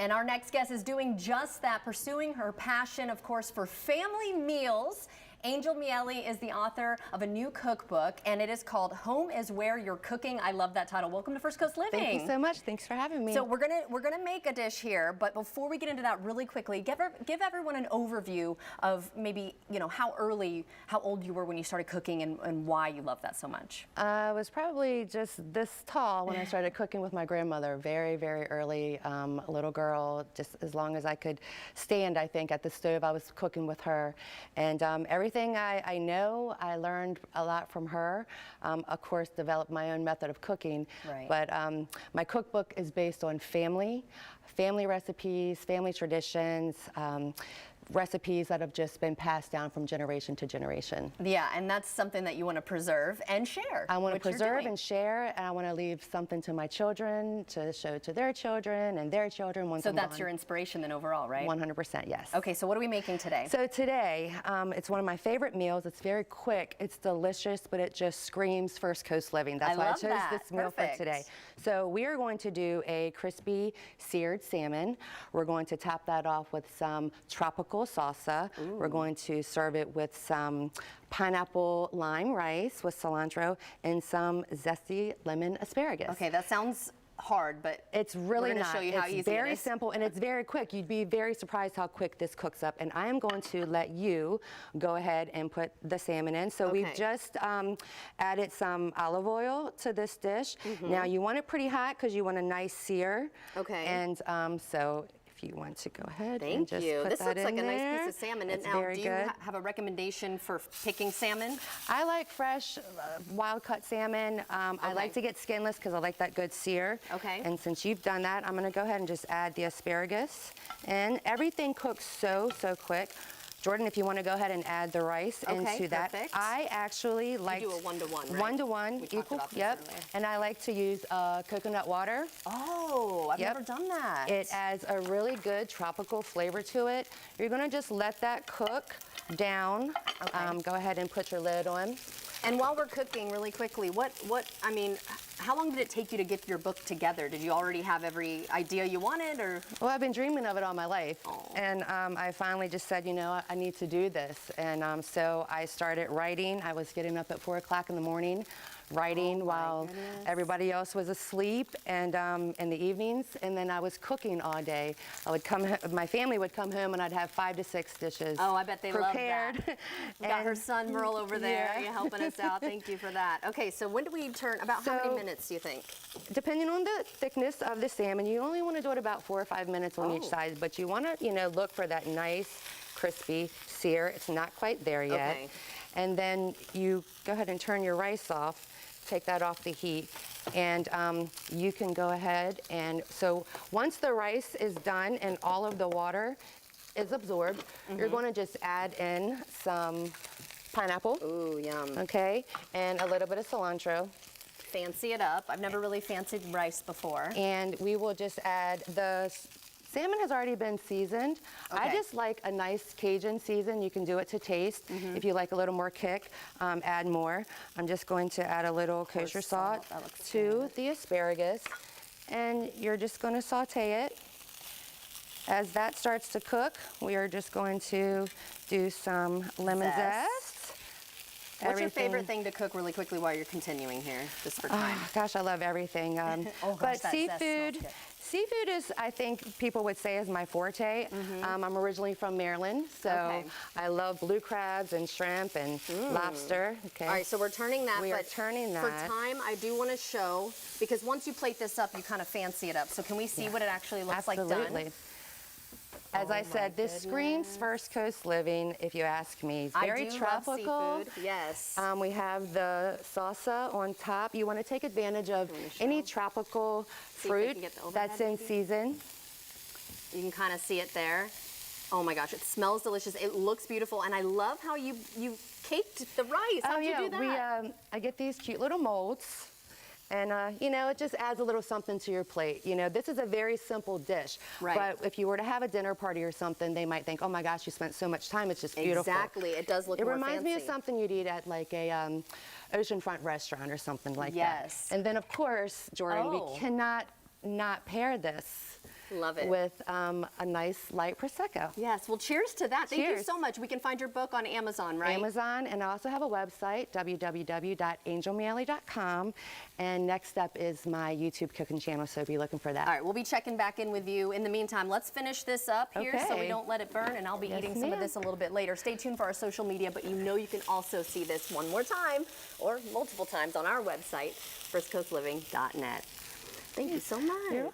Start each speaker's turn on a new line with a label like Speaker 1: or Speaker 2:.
Speaker 1: And our next guest is doing just that, pursuing her passion, of course, for family meals. Angel Miele is the author of a new cookbook, and it is called Home is Where You're Cooking. I love that title. Welcome to First Coast Living.
Speaker 2: Thank you so much. Thanks for having me.
Speaker 1: So we're gonna make a dish here, but before we get into that, really quickly, give everyone an overview of maybe how old you were when you started cooking, and why you love that so much.
Speaker 2: I was probably just this tall when I started cooking with my grandmother. Very, very early, a little girl, just as long as I could stand. I think at the stove, I was cooking with her, and everything I know, I learned a lot from her. Of course, developed my own method of cooking.
Speaker 1: Right.
Speaker 2: But my cookbook is based on family recipes, family traditions, recipes that have just been passed down from generation to generation.
Speaker 1: Yeah, and that's something that you want to preserve and share.
Speaker 2: I want to preserve and share, and I want to leave something to my children to show to their children and their children.
Speaker 1: So that's your inspiration then overall, right?
Speaker 2: 100%, yes.
Speaker 1: Okay, so what are we making today?
Speaker 2: So today, it's one of my favorite meals. It's very quick, it's delicious, but it just screams First Coast Living. That's why I chose this meal for today. So we are going to do a crispy seared salmon. We're going to top that off with some tropical salsa. Ooh. We're going to serve it with some pineapple lime rice with cilantro and some zesty lemon asparagus.
Speaker 1: Okay, that sounds hard, but
Speaker 2: it's really not.
Speaker 1: Show you how easy
Speaker 2: it's very simple, and it's very quick. You'd be very surprised how quick this cooks up. And I am going to let you go ahead and put the salmon in. So we've just added some olive oil to this dish. Mm-hmm. Now you want it pretty hot because you want a nice sear.
Speaker 1: Okay.
Speaker 2: And so if you want to go ahead and just
Speaker 1: put
Speaker 2: that
Speaker 1: this looks like
Speaker 2: in
Speaker 1: a nice
Speaker 2: there.
Speaker 1: piece of salmon.
Speaker 2: It's
Speaker 1: and now,
Speaker 2: very
Speaker 1: do you
Speaker 2: good.
Speaker 1: Have a recommendation for picking salmon?
Speaker 2: I like fresh, wild-cut salmon. I like to get skinless because I like that good sear.
Speaker 1: Okay.
Speaker 2: And since you've done that, I'm going to go ahead and just add the asparagus. And everything cooks so quick. Jordan, if you want to go ahead and add the rice into that.
Speaker 1: Perfect.
Speaker 2: I actually like
Speaker 1: to do a 1-to-1, right?
Speaker 2: 1-to-1 equal. Yep. And I like to use coconut water.
Speaker 1: Oh, I've never done that.
Speaker 2: It adds a really good tropical flavor to it. You're going to just let that cook down.
Speaker 1: Okay.
Speaker 2: Go ahead and put your lid on.
Speaker 1: And while we're cooking, really quickly, how long did it take you to get your book together? Did you already have every idea you wanted, or?
Speaker 2: Well, I've been dreaming of it all my life.
Speaker 1: Oh.
Speaker 2: And I finally just said, I need to do this. And so I started writing. I was getting up at 4 o'clock in the morning, writing while everybody else was asleep, and in the evenings, and then I was cooking all day. My family would come home, and I'd have 5 to 6 dishes.
Speaker 1: Oh, I bet they
Speaker 2: prepared.
Speaker 1: love that. We got her son Merle over there. You're helping us out. Thank you for that. Okay, so when do we turn? About how many minutes do you think?
Speaker 2: Depending on the thickness of the salmon, you only want to do it about 4 or 5 minutes on each side, but you want to, look for that nice, crispy sear. It's not quite there yet.
Speaker 1: Okay.
Speaker 2: And then you go ahead and turn your rice off. Take that off the heat, and you can go ahead and, so once the rice is done and all of the water is absorbed, you're going to just add in some pineapple.
Speaker 1: Ooh, yum.
Speaker 2: Okay, and a little bit of cilantro.
Speaker 1: Fancy it up. I've never really fancied rice before.
Speaker 2: And we will just add the salmon has already been seasoned. Okay. I just like a nice Cajun season. You can do it to taste. Mm-hmm. If you like a little more kick, add more. I'm just going to add a little kosher salt to the asparagus, and you're just going to saute it. As that starts to cook, we are just going to do some lemon zest.
Speaker 1: What's your favorite thing to cook really quickly while you're continuing here, just for time?
Speaker 2: Gosh, I love everything. But seafood is, I think people would say, is my forte. Mm-hmm. I'm originally from Maryland, so I love blue crabs and shrimp and lobster. Okay.
Speaker 1: All right, so we're turning that.
Speaker 2: We are turning that.
Speaker 1: For time, I do want to show, because once you plate this up, you kind of fancy it up. So can we see what it actually looks like done?
Speaker 2: Absolutely. As I said, this screams First Coast Living, if you ask me. It's very tropical.
Speaker 1: Love seafood. Yes.
Speaker 2: We have the salsa on top. You want to take advantage of any tropical fruit that's in season.
Speaker 1: You can kind of see it there. Oh my gosh, it smells delicious. It looks beautiful, and I love how you caked the rice. How'd you do that?
Speaker 2: I get these cute little molds. And, it just adds a little something to your plate. This is a very simple dish.
Speaker 1: Right.
Speaker 2: But if you were to have a dinner party or something, they might think, oh my gosh, you spent so much time. It's just beautiful.
Speaker 1: Exactly. It does look more fancy.
Speaker 2: It reminds me of something you'd eat at like a oceanfront restaurant or something like that.
Speaker 1: Yes.
Speaker 2: And then, of course, Jordan, we cannot not pair this
Speaker 1: Love it.
Speaker 2: with a nice light Prosecco.
Speaker 1: Yes, well, cheers to that. Thank you
Speaker 2: Cheers.
Speaker 1: so much. We can find your book on Amazon, right?
Speaker 2: Amazon, and I also have a website, www.angelmiele.com. And next up is my YouTube cooking channel, so be looking for that.
Speaker 1: All right, we'll be checking back in with you. In the meantime, let's finish this up here so we
Speaker 2: Okay.
Speaker 1: don't let it burn, and I'll be eating some of
Speaker 2: ma'am.
Speaker 1: this a little bit later. Stay tuned for our social media, but you know you can also see this one more time or multiple times on our website, firstcoastliving.net. Thank you so much.